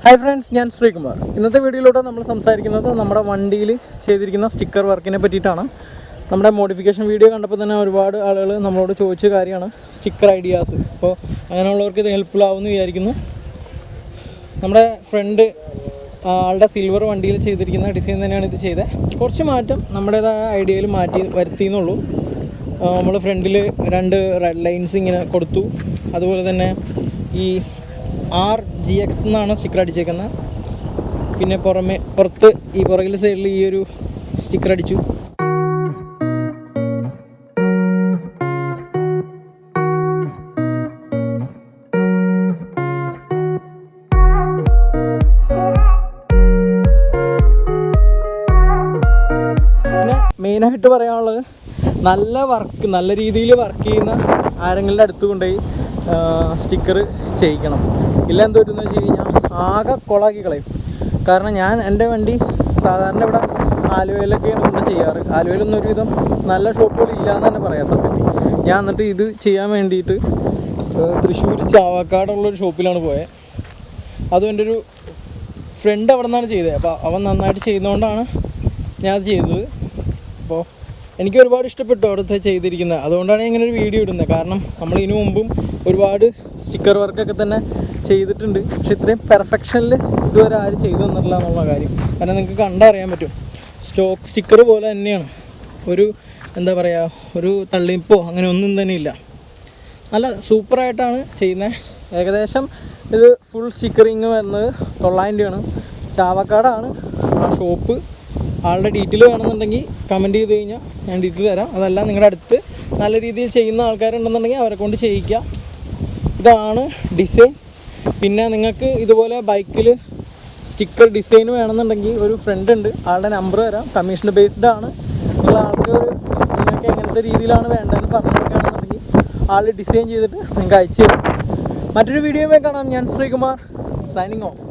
Hi friends, ഞാൻ ശ്രീകുമാർ. ഇന്നത്തെ വീഡിയോയിലൂടെ നമ്മൾ സംസാരിക്കുന്നത് നമ്മുടെ വണ്ടിയിൽ ചെയ്തിരിക്കുന്ന സ്റ്റിക്കർ വർക്കിനെ പറ്റിയിട്ടാണ്. നമ്മുടെ മോഡിഫിക്കേഷൻ വീഡിയോ കണ്ടപ്പോൾ തന്നെ ഒരുപാട് ആളുകൾ നമ്മളോട് ചോദിച്ച കാര്യമാണ് സ്റ്റിക്കർ ഐഡിയാസ്. അപ്പോൾ അങ്ങനെയുള്ളവർക്ക് ഇത് ഹെൽപ്ഫുൾ ആവുമെന്ന് വിചാരിക്കുന്നു. നമ്മുടെ ഫ്രണ്ട് ആളുടെ സിൽവർ വണ്ടിയിൽ ചെയ്തിരിക്കുന്ന ഡിസൈൻ തന്നെയാണ് ഇത് ചെയ്തത്. കുറച്ച് മാറ്റം നമ്മുടേതായ ഐഡിയയിൽ വരുത്തിയെന്നുള്ളൂ. നമ്മൾ ഫ്രണ്ടിൽ 2 റെഡ് ലൈൻസ് ഇങ്ങനെ കൊടുത്തു. അതുപോലെ തന്നെ ഈ RGX എന്നാണ് സ്റ്റിക്കർ അടിച്ചേക്കുന്നത്. പിന്നെ പുറത്ത് ഈ പുറകിലെ സൈഡിൽ ഈ ഒരു സ്റ്റിക്കർ അടിച്ചു. പിന്നെ മെയിനായിട്ട് പറയാനുള്ളത്, നല്ല രീതിയിൽ വർക്ക് ചെയ്യുന്ന ആരെങ്കിലും അടുത്ത് കൊണ്ടുപോയി സ്റ്റിക്കർ ചെയ്യിക്കണം. ഇല്ല എന്ത് പറ്റുമെന്ന് വെച്ച് കഴിഞ്ഞാൽ ആകെ കൊളാക്കി കളയും. കാരണം ഞാൻ എൻ്റെ വണ്ടി സാധാരണ ഇവിടെ ആലുവയിലൊക്കെയാണ് കൊണ്ട് ചെയ്യാറ്. ആലുവയിലൊന്നും ഒരുവിധം നല്ല ഷോപ്പുകൾ ഇല്ലയെന്ന് തന്നെ പറയാം സത്യത്തിൽ. ഞാൻ എന്നിട്ട് ഇത് ചെയ്യാൻ വേണ്ടിയിട്ട് തൃശ്ശൂർ ചാവക്കാടുള്ളൊരു ഷോപ്പിലാണ് പോയത്. അതും എൻ്റെ ഒരു ഫ്രണ്ട് അവിടെ നിന്നാണ് ചെയ്തത്. അപ്പോൾ അവൻ നന്നായിട്ട് ചെയ്യുന്നതുകൊണ്ടാണ് ഞാൻ അത് ചെയ്തത്. അപ്പോൾ എനിക്ക് ഒരുപാട് ഇഷ്ടപ്പെട്ടു അവിടുത്തെ ചെയ്തിരിക്കുന്നത്. അതുകൊണ്ടാണ് ഞാൻ ഇങ്ങനെ ഒരു വീഡിയോ ഇടുന്നത്. കാരണം നമ്മൾ ഇതിനു മുമ്പും ഒരുപാട് സ്റ്റിക്കർ വർക്കൊക്കെ തന്നെ ചെയ്തിട്ടുണ്ട്. പക്ഷെ ഇത്രയും പെർഫെക്ഷനിൽ ഇതുവരെ ആരും ചെയ്തു തന്നിട്ടില്ല എന്നുള്ള കാര്യം. കാരണം നിങ്ങൾക്ക് കണ്ടറിയാൻ പറ്റും. സ്റ്റോക്ക് സ്റ്റിക്കർ പോലെ തന്നെയാണ്. എന്താ പറയുക, ഒരു തള്ളിപ്പോ അങ്ങനെ ഒന്നും തന്നെ ഇല്ല. നല്ല സൂപ്പറായിട്ടാണ് ചെയ്യുന്നത്. ഏകദേശം ഇത് ഫുൾ സ്റ്റിക്കറിങ് വരുന്നത് 900 രൂപയാണ്. ചാവക്കാടാണ് ആ ഷോപ്പ്. ആളുടെ ഡീറ്റെയിൽ വേണമെന്നുണ്ടെങ്കിൽ കമൻറ്റ് ചെയ്ത് കഴിഞ്ഞാൽ ഞാൻ ഡീറ്റെയിൽ തരാം. അതല്ല നിങ്ങളുടെ അടുത്ത് നല്ല രീതിയിൽ ചെയ്യുന്ന ആൾക്കാരുണ്ടെന്നുണ്ടെങ്കിൽ അവരെ കൊണ്ട് ചെയ്യിക്കുക. ഇതാണ് ഡിസൈൻ. പിന്നെ നിങ്ങൾക്ക് ഇതുപോലെ ബൈക്കിൽ സ്റ്റിക്കർ ഡിസൈൻ വേണമെന്നുണ്ടെങ്കിൽ ഒരു ഫ്രണ്ട് ഉണ്ട്, ആളുടെ നമ്പർ തരാം. കമ്മീഷൻ ബേസ്ഡ് ആണ്. നിങ്ങൾ നിങ്ങൾക്ക് എങ്ങനത്തെ രീതിയിലാണ് വേണ്ടതെന്ന് പറഞ്ഞിരിക്കുകയാണെന്നുണ്ടെങ്കിൽ ആൾ ഡിസൈൻ ചെയ്തിട്ട് നിങ്ങൾക്ക് അയച്ചു തരും. മറ്റൊരു വീഡിയോയിൽ കാണാം. ഞാൻ ശ്രീകുമാർ, സൈനിങ് ഓഫ്.